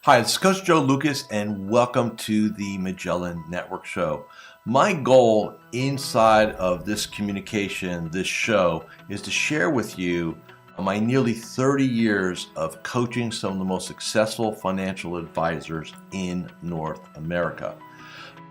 Hi, it's Coach Joe Lucas, and welcome to the Magellan Network Show. My goal inside of this communication, this show, is to share with you my nearly 30 years of coaching some of the most successful financial advisors in North America.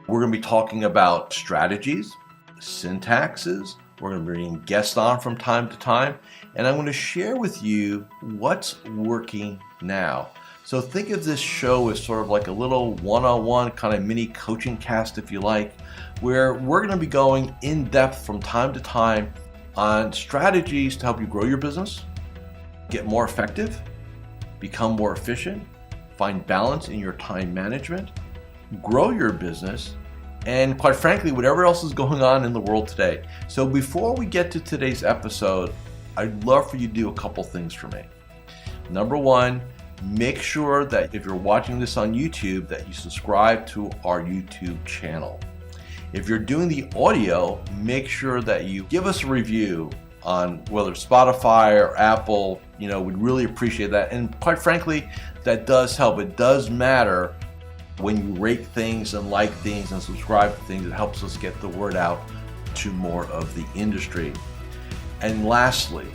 We're going to be talking about strategies, syntaxes. We're going to be bringing guests on from time to time, and I'm going to share with you what's working now. So think of this show as sort of like a little one-on-one kind of mini coaching cast, if you like, where we're going to be going in depth from time to time on strategies to help you grow your business, get more effective, become more efficient, find balance in your time management, grow your business, and quite frankly, whatever else is going on in the world today. So before we get to today's episode, I'd love for you to do a couple things for me. Number one, make sure that if you're watching this on YouTube, that you subscribe to our YouTube channel. If you're doing the audio, make sure that you give us a review on whether Spotify or Apple. We'd really appreciate that. And quite frankly, that does help. It does matter when you rate things and like things and subscribe to things. It helps us get the word out to more of the industry. And lastly,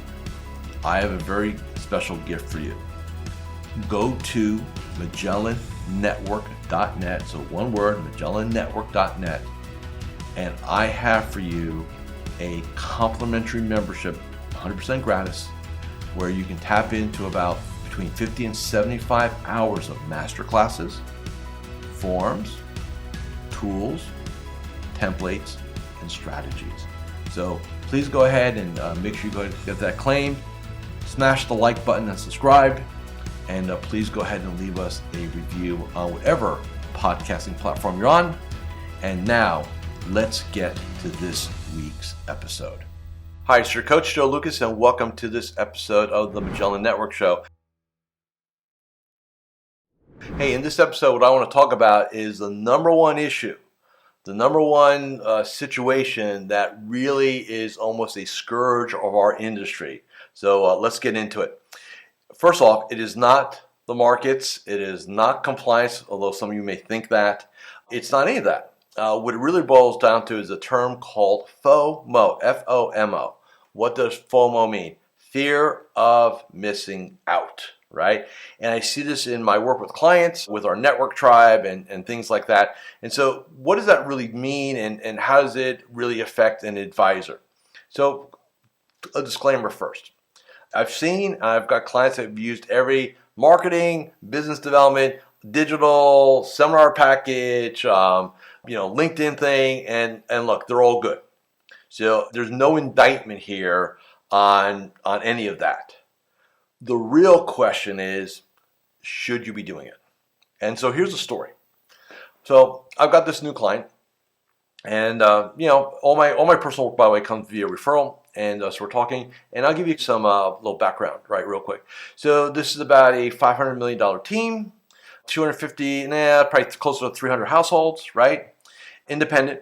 I have a very special gift for you. Go to MagellanNetwork.net, so one word, MagellanNetwork.net, and I have for you a complimentary membership, 100% gratis, where you can tap into about between 50 and 75 hours of masterclasses, forms, tools, templates, and strategies. So please go ahead and make sure you go get that claimed, smash the like button and subscribe. And please go ahead and leave us a review on whatever podcasting platform you're on. And now, let's get to this week's episode. Hi, it's your Coach Joe Lucas, and welcome to this episode of the Magellan Network Show. Hey, in this episode, what I want to talk about is the number one issue, the number one situation that really is almost a scourge of our industry. So let's get into it. First off, it is not the markets, it is not compliance, although some of you may think that. It's not any of that. What it really boils down to is a term called FOMO, F-O-M-O. What does FOMO mean? Fear of missing out, right? And I see this in my work with clients, with our network tribe and things like that. And so what does that really mean, and how does it really affect an advisor? So a disclaimer first. I've got clients that have used every marketing, business development, digital, seminar package, LinkedIn thing, and look, they're all good. So there's no indictment here on any of that. The real question is, should you be doing it? And so here's the story. So I've got this new client, and all my personal work, by the way, comes via referral. And so we're talking, and I'll give you some little background, right, real quick. So this is about a $500 million team, 250, probably closer to 300 households, right? Independent.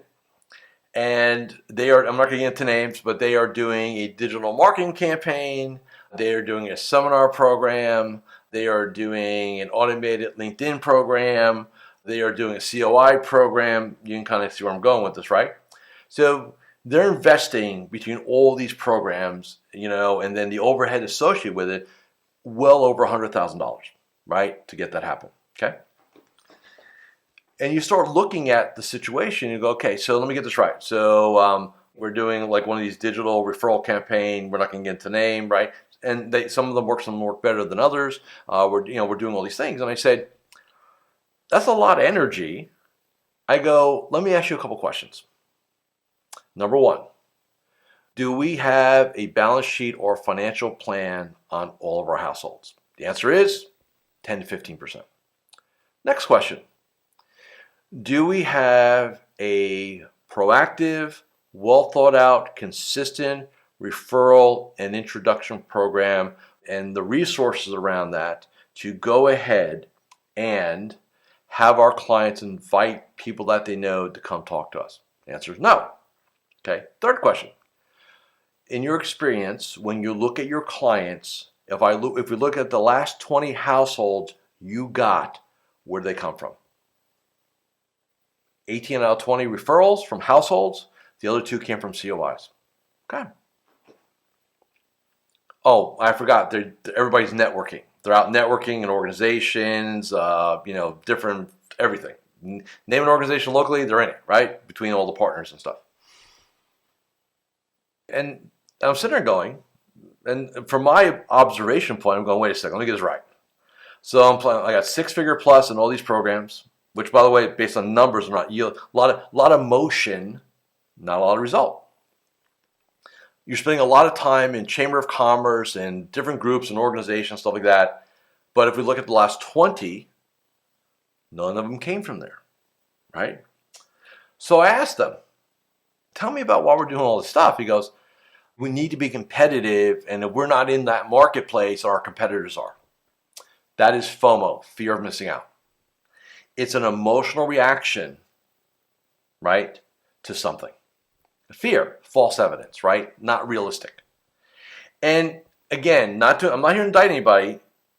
And I'm not going to get into names, but they are doing a digital marketing campaign. They are doing a seminar program. They are doing an automated LinkedIn program. They are doing a COI program. You can kind of see where I'm going with this, right? So they're investing between all these programs, and then the overhead associated with it, well over $100,000, right, to get that happen, okay? And you start looking at the situation, and you go, okay, so let me get this right. So we're doing like one of these digital referral campaign. We're not going to get into name, right? And some of them work better than others. We're doing all these things, and I said, that's a lot of energy. I go, let me ask you a couple questions. Number one, do we have a balance sheet or financial plan on all of our households? The answer is 10 to 15%. Next question, do we have a proactive, well thought out, consistent referral and introduction program and the resources around that to go ahead and have our clients invite people that they know to come talk to us? The answer is no. Okay, third question. In your experience, when you look at your clients, if we look at the last 20 households you got Where did they come from? 18 out of 20 referrals from households. The other 2 came from COIs. Okay. Oh, I forgot. Everybody's networking. They're out networking in organizations, different everything. Name an organization locally, they're in it, right? Between all the partners and stuff. And I'm sitting there going, and from my observation point, I'm going, wait a second, let me get this right. So I got 6-figure plus in all these programs, which, by the way, based on numbers, are not yield. A lot of motion, not a lot of result. You're spending a lot of time in Chamber of Commerce and different groups and organizations, stuff like that. But if we look at the last 20, none of them came from there, right? So I asked them, tell me about why we're doing all this stuff. He goes, we need to be competitive, and if we're not in that marketplace, our competitors are. That is FOMO, fear of missing out. It's an emotional reaction, right, to something. Fear, false evidence, right? Not realistic. And again, I'm not here to indict anybody,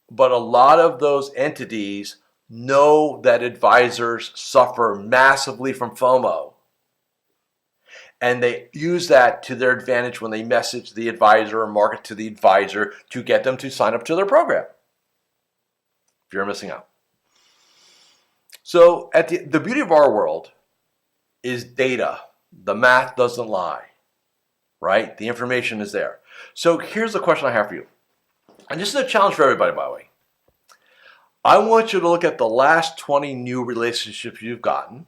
but a lot of those entities know that advisors suffer massively from FOMO. And they use that to their advantage when they message the advisor or market to the advisor to get them to sign up to their program. Fear of missing out. So the beauty of our world is data. The math doesn't lie, right? The information is there. So here's the question I have for you. And this is a challenge for everybody, by the way. I want you to look at the last 20 new relationships you've gotten,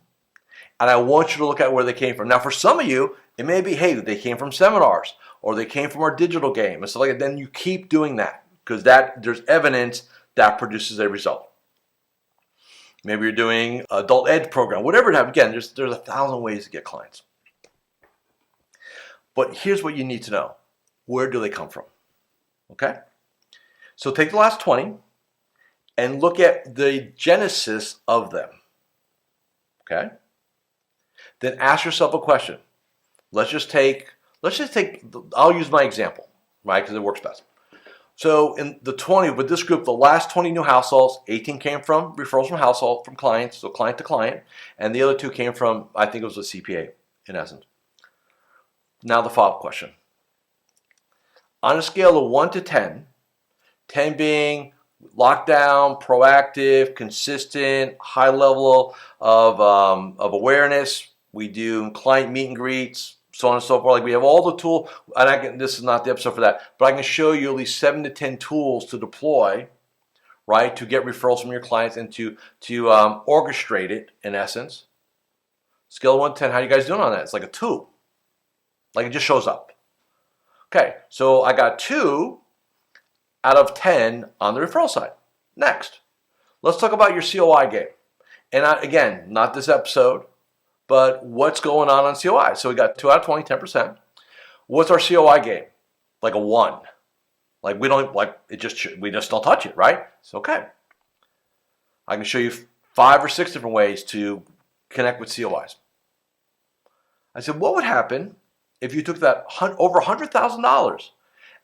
and I want you to look at where they came from. Now, for some of you, it may be, hey, they came from seminars, or they came from our digital game, and stuff like that. Then you keep doing that, because there's evidence that produces a result. Maybe you're doing adult ed program, whatever it is. Again, there's 1,000 ways to get clients. But here's what you need to know. Where do they come from? Okay? So take the last 20 and look at the genesis of them. Okay? Then ask yourself a question. Let's just take, I'll use my example, right? Because it works best. So in the 20, with this group, the last 20 new households, 18 came from referrals from clients, so client to client, and the other 2 came from, I think it was a CPA, in essence. Now the follow-up question. On a scale of 1 to 10, 10 being lockdown, proactive, consistent, high level of awareness, we do client meet and greets, so on and so forth. Like we have all the tools, and this is not the episode for that, but I can show you at least 7 to 10 tools to deploy, right, to get referrals from your clients and to orchestrate it, in essence. Scale of 1 to 10, how are you guys doing on that? It's like a 2. Like it just shows up. Okay, so I got 2 out of 10 on the referral side. Next, let's talk about your COI game. And again, not this episode, but what's going on COI? So we got 2 out of 20, 10%. What's our COI game? Like a 1. Like we don't like it. We just don't touch it, right? It's okay. I can show you 5 or 6 different ways to connect with COIs. I said, what would happen if you took that over $100,000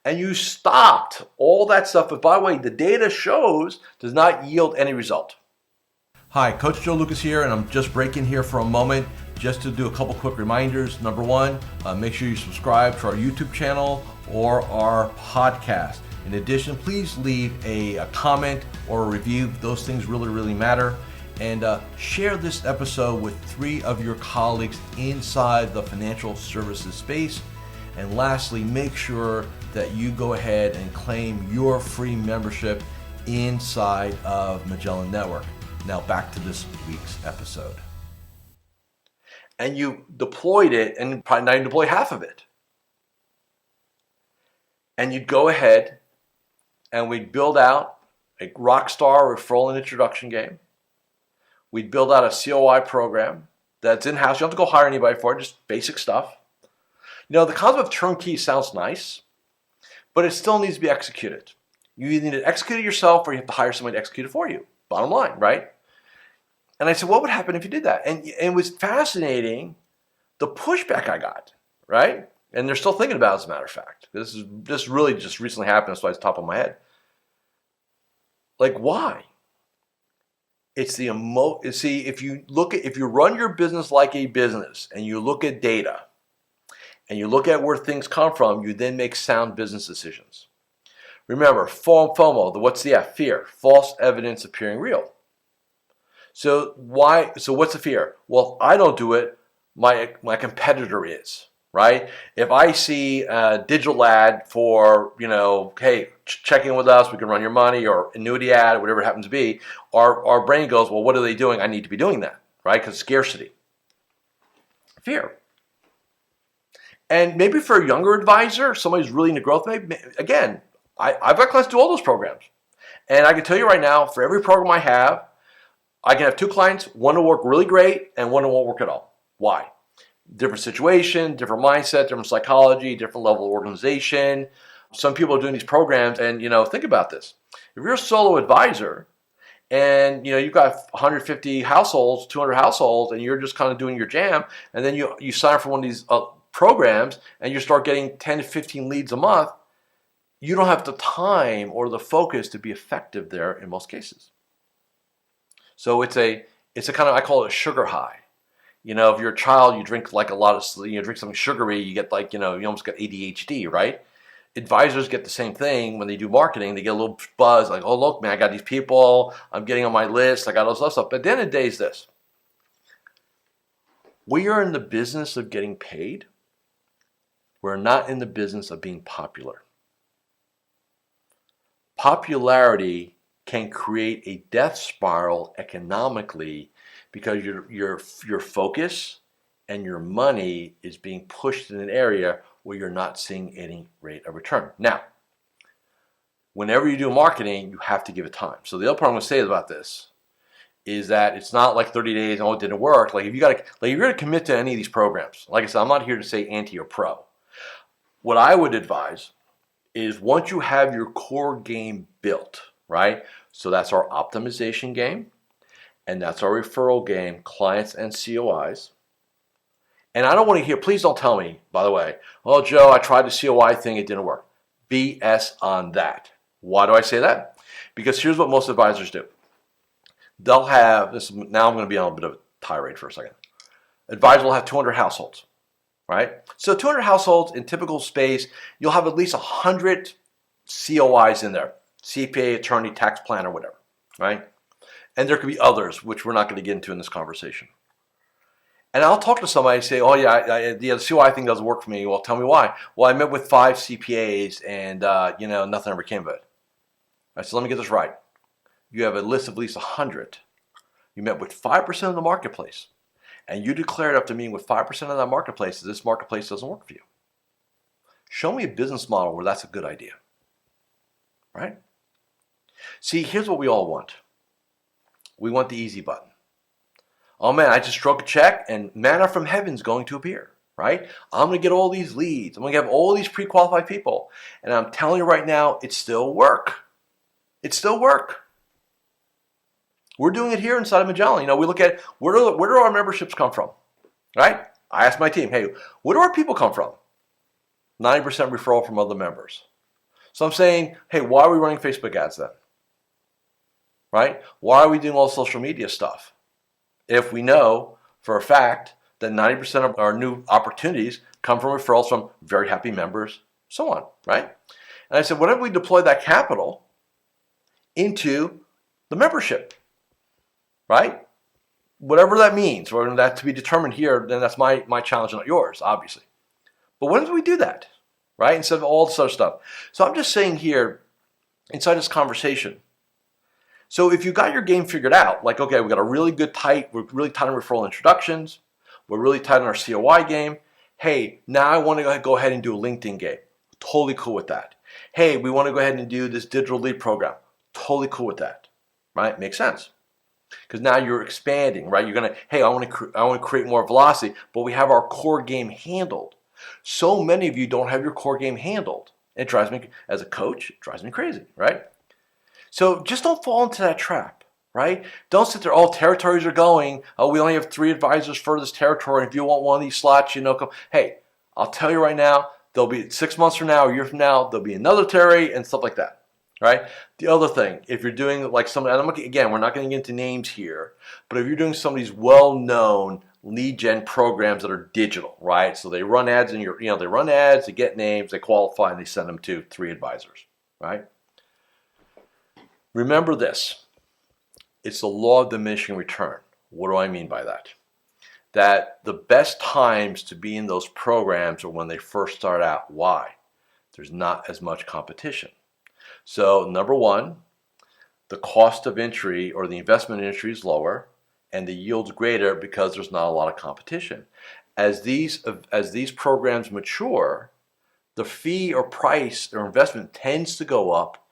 and you stopped all that stuff? But by the way, the data shows does not yield any result. Hi, Coach Joe Lukacs here, and I'm just breaking here for a moment just to do a couple quick reminders. Number one, make sure you subscribe to our YouTube channel or our podcast. In addition, please leave a comment or a review. Those things really, really matter. And share this episode with 3 of your colleagues inside the financial services space. And lastly, make sure that you go ahead and claim your free membership inside of Magellan Network. Now back to this week's episode. And you deployed it, and probably not even deploy half of it. And you'd go ahead and we'd build out a rock star referral and introduction game. We'd build out a COI program that's in-house. You don't have to go hire anybody for it, just basic stuff. You know, the concept of turnkey sounds nice, but it still needs to be executed. You either need to execute it yourself or you have to hire somebody to execute it for you. Bottom line, right? And I said, what would happen if you did that? And it was fascinating, the pushback I got, right? And they're still thinking about it, as a matter of fact. This really just recently happened, that's why it's top of my head. Like, why? It's the see, if you run your business like a business and you look at data and you look at where things come from, you then make sound business decisions. Remember, FOMO, what's the F? Fear, false evidence appearing real. So what's the fear? Well, I don't do it, my competitor is, right? If I see a digital ad for, hey, check in with us, we can run your money, or annuity ad, whatever it happens to be, our brain goes, well, what are they doing? I need to be doing that, right? Because scarcity. Fear. And maybe for a younger advisor, somebody who's really into growth, maybe, again, I've got clients do all those programs. And I can tell you right now, for every program I have, I can have two clients, one will work really great and one won't work at all. Why? Different situation, different mindset, different psychology, different level of organization. Some people are doing these programs and, think about this. If you're a solo advisor and, you've got 150 households, 200 households, and you're just kind of doing your jam, and then you sign up for one of these programs and you start getting 10 to 15 leads a month, you don't have the time or the focus to be effective there in most cases. So it's a kind of, I call it a sugar high. If you're a child, you drink like a lot of, drink something sugary, you get like, you almost got ADHD, right? Advisors get the same thing when they do marketing. They get a little buzz like, oh, look, man, I got these people, I'm getting on my list, I got all this stuff. But at the end of the day is this. We are in the business of getting paid. We're not in the business of being popular. Popularity can create a death spiral economically because your focus and your money is being pushed in an area where you're not seeing any rate of return. Now, whenever you do marketing, you have to give it time. So the other part I'm going to say about this is that it's not like 30 days, oh, it didn't work. Like if you're going to commit to any of these programs, like I said, I'm not here to say anti or pro. What I would advise is once you have your core game built, right? So that's our optimization game, and that's our referral game, clients and COIs. And I don't want to hear, please don't tell me, by the way, oh, Joe, I tried the COI thing, it didn't work. BS on that. Why do I say that? Because here's what most advisors do. They'll have, now I'm going to be on a bit of a tirade for a second. Advisor will have 200 households, right? So 200 households in typical space, you'll have at least 100 COIs in there. CPA, attorney, tax planner, whatever, right? And there could be others, which we're not going to get into in this conversation. And I'll talk to somebody and say, oh yeah, the COI thing doesn't work for me. Well, tell me why. Well, I met with 5 CPAs and, nothing ever came of it. All right, so let me get this right. You have a list of at least 100. You met with 5% of the marketplace. And you declared after meeting with 5% of that marketplace that this marketplace doesn't work for you. Show me a business model where that's a good idea. Right? See, here's what we all want. We want the easy button. Oh man, I just struck a check and manna from heaven's going to appear, right? I'm going to get all these leads. I'm going to have all these pre-qualified people. And I'm telling you right now, it's still work. It's still work. We're doing it here inside of Magellan. We look at where do our memberships come from, right? I asked my team, hey, where do our people come from? 90% referral from other members. So I'm saying, hey, why are we running Facebook ads then? Right? Why are we doing all social media stuff? If we know for a fact that 90% of our new opportunities come from referrals from very happy members, so on, right? And I said, what if we deploy that capital into the membership, right? Whatever that means, or that to be determined here, then that's my challenge, not yours, obviously. But when do we do that, right? Instead of all this other stuff. So I'm just saying here, inside this conversation, so if you got your game figured out, like, okay, we're really tight on referral introductions, we're really tight on our COI game. Hey, now I want to go ahead and do a LinkedIn game. Totally cool with that. Hey, we want to go ahead and do this digital lead program. Totally cool with that, right? Makes sense. Because now you're expanding, right? You're going to, hey, I want to create more velocity, but we have our core game handled. So many of you don't have your core game handled. It drives me, as a coach, it drives me crazy, right? So just don't fall into that trap, right? Don't sit there, all territories are going, oh, we only have 3 advisors for this territory. If you want one of these slots, come. Hey, I'll tell you right now, there'll be 6 months from now, a year from now, there'll be another territory and stuff like that. right? The other thing, if you're doing like some, and again, we're not going to get into names here, but if you're doing some of these well-known lead gen programs that are digital, right? So they run ads in they run ads, they get names, they qualify, and they send them to 3 advisors, right? Remember this, it's the law of diminishing return. What do I mean by that? That the best times to be in those programs are when they first start out. Why? There's not as much competition. So number one, the cost of entry or the investment entry is lower and the yield's greater because there's not a lot of competition. As these programs mature, the fee or price or investment tends to go up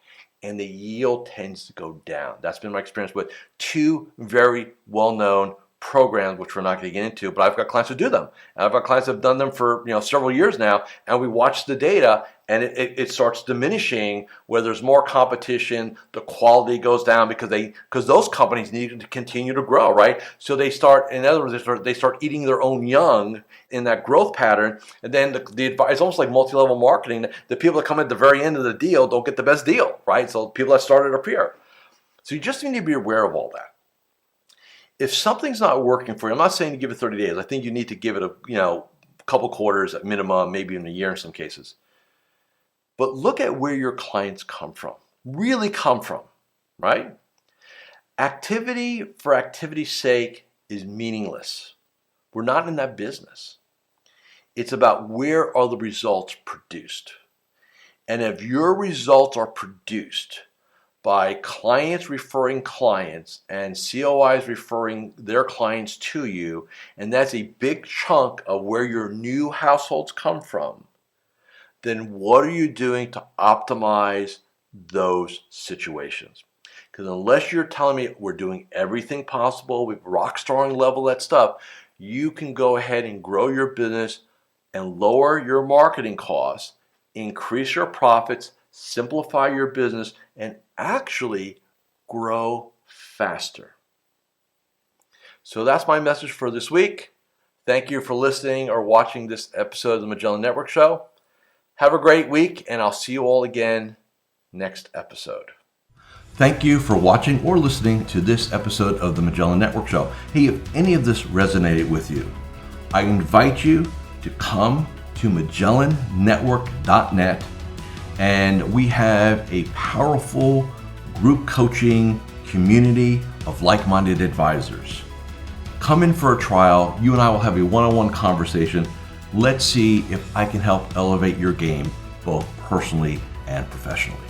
and the yield tends to go down. That's been my experience with 2 very well-known programs, which we're not going to get into, but I've got clients who do them. And I've got clients that have done them for several years now, and we watch the data, and it starts diminishing where there's more competition, the quality goes down because those companies need to continue to grow, right? So they start, in other words, they start eating their own young in that growth pattern, and then it's almost like multi-level marketing. The people that come at the very end of the deal don't get the best deal, right? So people that started up here. So you just need to be aware of all that. If something's not working for you, I'm not saying to give it 30 days. I think you need to give it a couple quarters at minimum, maybe even a year in some cases. But look at where your clients come from, really come from, right? Activity for activity's sake is meaningless. We're not in that business. It's about where are the results produced. And if your results are produced by clients referring clients and COIs referring their clients to you, and that's a big chunk of where your new households come from, then what are you doing to optimize those situations? Because unless you're telling me we're doing everything possible, we've rock starring level that stuff, you can go ahead and grow your business and lower your marketing costs, increase your profits, simplify your business, and actually grow faster. So that's my message for this week. Thank you for listening or watching this episode of the Magellan Network Show. Have a great week, and I'll see you all again next episode. Thank you for watching or listening to this episode of the Magellan Network Show. Hey, if any of this resonated with you, I invite you to come to MagellanNetwork.net, and we have a powerful group coaching community of like-minded advisors. Come in for a trial. You and I will have a one-on-one conversation. Let's see if I can help elevate your game, both personally and professionally.